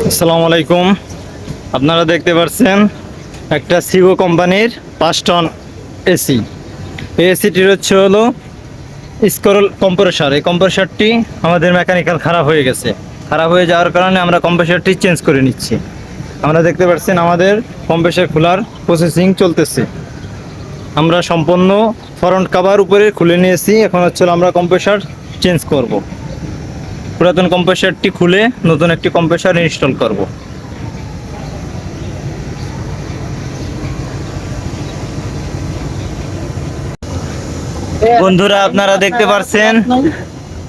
আসসালামু আলাইকুম। আপনারা দেখতে পাচ্ছেন একটা সিও কোম্পানির 5 টন এসি। এই এসিটির হলো স্ক্রল কম্প্রেসর। এই কম্প্রেসরটি আমাদের মেকানিক্যাল খারাপ হয়ে গেছে। খারাপ হয়ে যাওয়ার কারণে আমরা কম্প্রেসরটি চেঞ্জ করে নিচ্ছি। আমরা দেখতে পাচ্ছেন আমাদের কম্প্রেসর খোলার প্রসেসিং চলতেছে। আমরা সম্পূর্ণ ফ্রন্ট কভার উপরে খুলে নিয়েছি। এখন আমরা কম্প্রেসর চেঞ্জ করব। পুরাতন কম্প্রেসরটি খুলে নতুন একটি কম্প্রেসর ইনস্টল করব। বন্ধুরা, আপনারা দেখতে পাচ্ছেন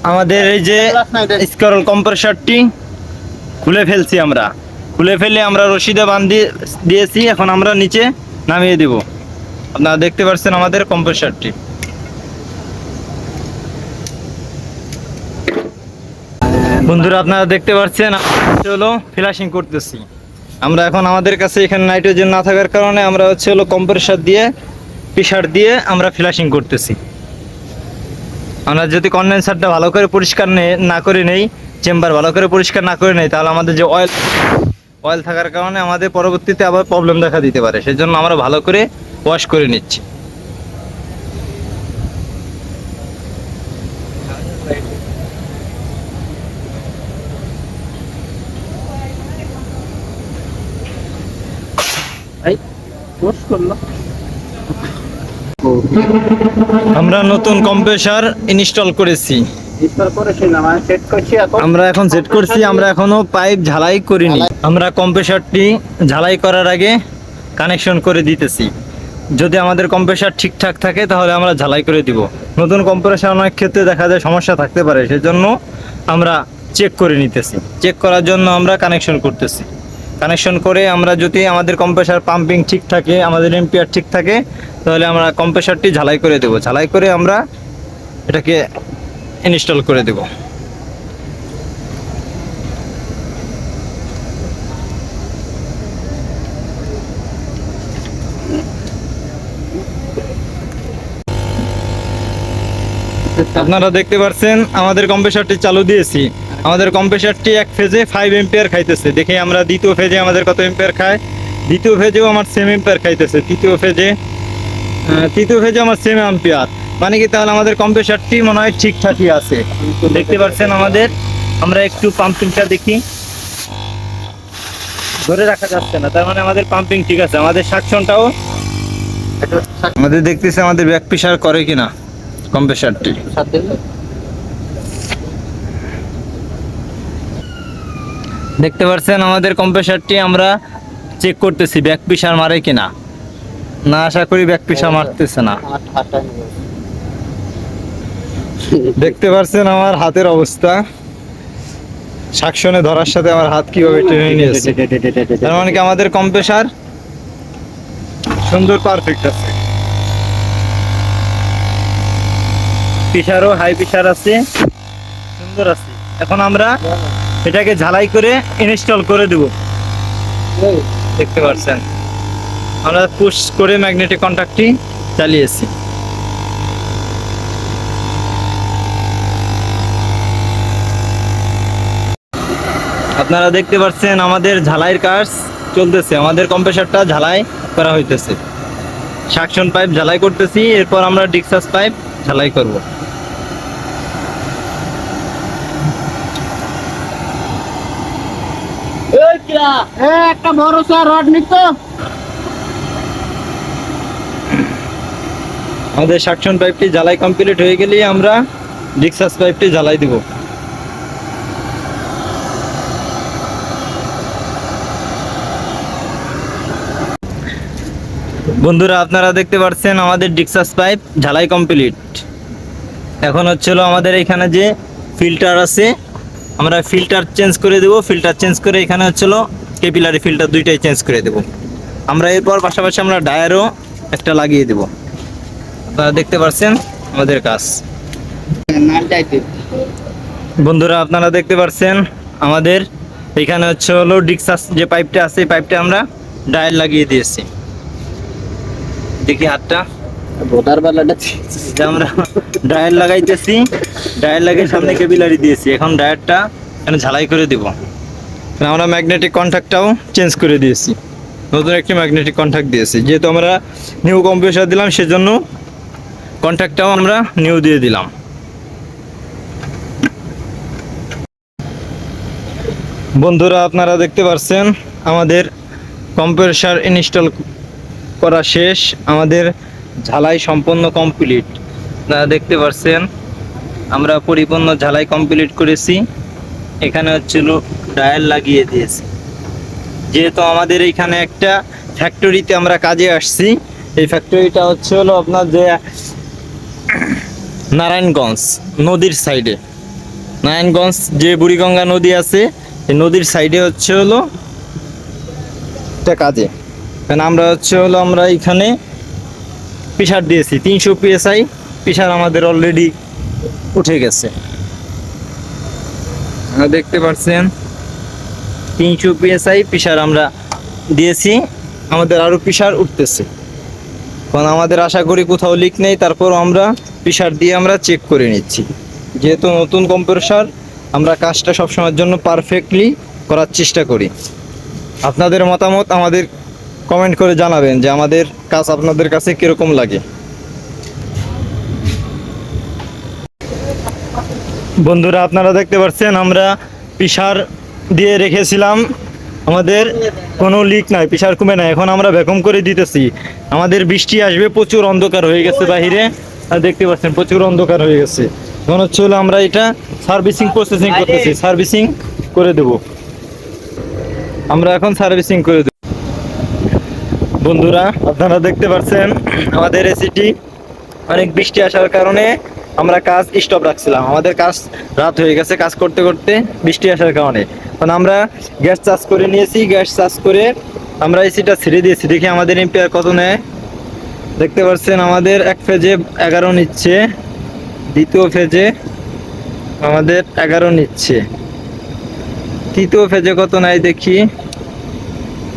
আমাদের এই যে স্ক্রল কম্প্রেসরটি খুলে ফেলছি। আমরা খুলে ফেলে আমরা রশিদে বাঁধিয়ে দিয়েছি। এখন আমরা নিচে নামিয়ে দেব। আপনারা দেখতে পাচ্ছেন আমাদের কম্প্রেসরটি। বন্ধুরা, আপনারা দেখতে পাচ্ছেন ফ্ল্যাশিং করতেছি। আমরা এখন আমাদের কাছে এখানে নাইট্রোজেন না থাকার কারণে আমরা কম্প্রেসর দিয়ে প্রেসার দিয়ে আমরা ফ্ল্যাশিং করতেছি। আমরা যদি কন্ডেন্সারটা ভালো করে পরিষ্কার না করে নেই, চেম্বার ভালো করে পরিষ্কার না করে নেই, তাহলে আমাদের যে অয়েল থাকার কারণে আমাদের পরবর্তীতে আবার প্রবলেম দেখা দিতে পারে। সেজন্য আমরা ভালো করে ওয়াশ করে নিচ্ছি। আমরা নতুন কম্প্রেসর ইনস্টল করেছি। আমরা এখন সেট করছি। আমরা এখনো পাইপ ঝালাই করিনি। আমরা কম্প্রেসরটি ঝালাই করার আগে কানেকশন করে দিতেছি। যদি আমাদের কম্প্রেসর ঠিকঠাক থাকে তাহলে আমরা ঝালাই করে দিব। নতুন কম্প্রেসর অনেক ক্ষেত্রে দেখা যায় সমস্যা থাকতে পারে, সেজন্য আমরা চেক করে নিতেছি। চেক করার জন্য আমরা কানেকশন করতেছি। কানেকশন করে আমরা যদি আমাদের কম্প্রেসর পাম্পিং ঠিক থাকে, আমাদের এম্পিয়ার ঠিক থাকে, তাহলে আমরা কম্প্রেসরটি ঝালাই করে দেব। ঝালাই করে আমরা এটাকে ইনস্টল করে দেব। আপনারা দেখতে পাচ্ছেন আমাদের কম্প্রেসরটি চালু দিয়েছি। আমাদের কম্প্রেসরটি এক ফেজে 5 এম্পিয়ার খাইতেছে। দেখে আমরা দ্বিতীয় ফেজে আমাদের কত এম্পিয়ার খায়। দ্বিতীয় ফেজেও আমার সেম এম্পিয়ার খাইতেছে। তৃতীয় ফেজে আমার সেম এম্পিয়ার। মানে কি, তাহলে আমাদের কম্প্রেসরটি মনে হয় ঠিকঠাকই আছে। দেখতে পাচ্ছেন আমরা একটু পাম্পিংটা দেখি, ধরে রাখা যাচ্ছে না, তার মানে আমাদের পাম্পিং ঠিক আছে। আমাদের সাকশনটাও আমাদের দেখতেছে আমাদের ব্যাক প্রেসার করে কিনা কম্প্রেসরটি। দেখতে পাচ্ছেন আমাদের কম্প্রেসরটি আমরা চেক করতেছি ব্যাক প্রেসার মারে কিনা। না, আশা করি ব্যাক প্রেসার মারতেছে না। দেখতে পাচ্ছেন আমার হাতের অবস্থা, সাকশনে ধরার সাথে আমার হাত কিভাবে টেনে নিয়েছে। তার মানে কি আমাদের কম্প্রেসর সুন্দর পারফেক্ট আছে। প্রেসারও হাই প্রেসার আছে, সুন্দর আছে। এখন আমরা এটাকে ঝালাই করে ইনস্টল করে দেব। দেখতে পাচ্ছেন আমরা পুশ করে ম্যাগনেটিক কন্ট্যাক্টটি চালিয়েছি। আপনারা দেখতে পাচ্ছেন আমাদের ঝালাইয়ের কাজ চলতেছে। আমাদের কম্প্রেসরটা ঝালাই করা হইতেছে। সাকশন পাইপ ঝালাই করতেছি, এরপর আমরা ডিক্সাস পাইপ ঝালাই করব। একটা বড় রড নিত। আমাদের সাকশন পাইপটি ঝালাই কমপ্লিট হয়ে গেলেই আমরা ডিক্সাস পাইপটি ঝালাই দিব। বন্ধুরা, আপনারা দেখতে পাচ্ছেন আমাদের ডিক্সাস পাইপ ঝালাই কমপ্লিট। এখন আমাদের এখানে যে ফিল্টার আছে, আমরা ফিল্টার চেঞ্জ করে দেব। ফিল্টার চেঞ্জ করে এখানে ক্যাপিলারি ফিল্টার দুইটাই চেঞ্জ করে দেব। আমরা এরপর পাশাপাশি আমরা ডায়ারও একটা লাগিয়ে দেব। আপনারা দেখতে পাচ্ছেন আমাদের কাজ। বন্ধুরা, আপনারা দেখতে পাচ্ছেন আমাদের এখানে ডিক্সাস যে পাইপটা আছে, এই পাইপটা আমরা ডায়ার লাগিয়ে দিয়েছি। দেখি হাতটা, আমরা ডায়ার লাগাইতেছি। ডায়ার লাগিয়ে সামনে ক্যাপিলারি দিয়েছি। এখন ডায়ারটা এখানে ঝালাই করে দিব। আমরা ম্যাগনেটিক কন্ট্যাক্টটাও চেঞ্জ করে দিয়েছি, নতুন একটি ম্যাগনেটিক কন্ট্যাক্ট দিয়েছি। যেহেতু আমরা নিউ কম্প্রেসার দিলাম সেজন্য কন্ট্যাক্টটাও আমরা নিউ দিয়ে দিলাম। বন্ধুরা আপনারা দেখতে পাচ্ছেন আমাদের কম্প্রেসার ইনস্টল করা শেষ, আমাদের ঝালাই সম্পূর্ণ কমপ্লিট। আপনারা দেখতে পাচ্ছেন আমরা পরিপূর্ণ ঝালাই কমপ্লিট করেছি। এখানে হচ্ছিল ডায়াল লাগিয়ে দিয়েছি। যেহেতু আমাদের এইখানে একটা ফ্যাক্টরিতে আমরা কাজে আসছি, এই ফ্যাক্টরিটা হচ্ছে হলো আপনার যে নারায়ণগঞ্জ নদীর সাইডে, নারায়ণগঞ্জ যে বুড়িগঙ্গা নদী আছে এই নদীর সাইডে হচ্ছে হলো একটা কাজে। কারণ আমরা হচ্ছে হলো আমরা এখানে প্রেসার দিয়েছি 300 PSI প্রেসার আমাদের অলরেডি উঠে গেছে। দেখতে পাচ্ছেন 300 PSI প্রেসার আমরা দিয়েছি, আমাদের আরও প্রেসার উঠতেছে। কারণ আমাদের আশা করি কোথাও লিক নেই, তারপর আমরা প্রেসার দিয়ে আমরা চেক করে নিচ্ছি। যেহেতু নতুন কম্প্রেসার আমরা কাজটা সবসময়ের জন্য পারফেক্টলি করার চেষ্টা করি। আপনাদের মতামত আমাদের কমেন্ট করে জানাবেন যে আমাদের কাজ আপনাদের কাছে কীরকম লাগে। বন্ধুরা আপনারা দেখতে পাচ্ছেন আমরা প্রেসার দিয়ে রেখেছিলাম, আমাদের কোনো লিক নাই, প্রেসার কমে নাই। এখন আমরা ভ্যাকুম করে দিতেছি, আমাদের বৃষ্টি আসবে, প্রচুর অন্ধকার হয়ে গেছে বাহিরে, আর দেখতে পাচ্ছেন প্রচুর অন্ধকার হয়ে গেছে। এখন হচ্ছে হলো আমরা এটা সার্ভিসিং প্রসেসিং করতেছি, সার্ভিসিং করে দেব, আমরা এখন সার্ভিসিং করে দেব। বন্ধুরা আপনারা দেখতে পাচ্ছেন আমাদের এসিটি অনেক বৃষ্টি আসার কারণে আমরা কাজ স্টপ রাখছিলাম, আমাদের কাজ রাত হয়ে গেছে কাজ করতে করতে বৃষ্টি আসার কারণে। কারণ আমরা গ্যাস চার্জ করে নিয়েছি, গ্যাস চার্জ করে আমরা এসিটা ছেড়ে দিয়েছি। দেখি আমাদের এম্পিয়ার কত নেয়। দেখতে পাচ্ছেন আমাদের এক ফেজে 11 নিচ্ছে, দ্বিতীয় ফেজে আমাদের 11 নিচ্ছে, তৃতীয় ফেজে কত নেয় দেখি,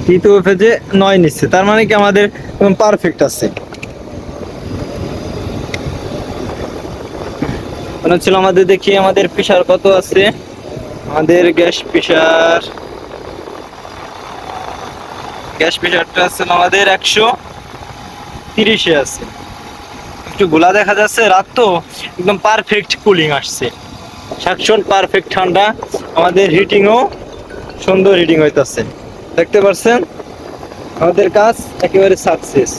তৃতীয় ফেজে 9 নিচ্ছে। তার মানে কি আমাদের পারফেক্ট আছে। মনে হচ্ছিল আমাদের দেখি আমাদের প্রেসার কত আছে, আমাদের গ্যাস প্রেসারটা আছে আমাদের 130-এ আছে। একটু গোলা দেখা যাচ্ছে, রাত তো একদম পারফেক্ট কুলিং আসছে, সাকশন পারফেক্ট ঠান্ডা, আমাদের হিটিংও সুন্দর হিটিং হইতাছে। দেখতে পাচ্ছেন আমাদের কাজ একেবারে সাকসেস।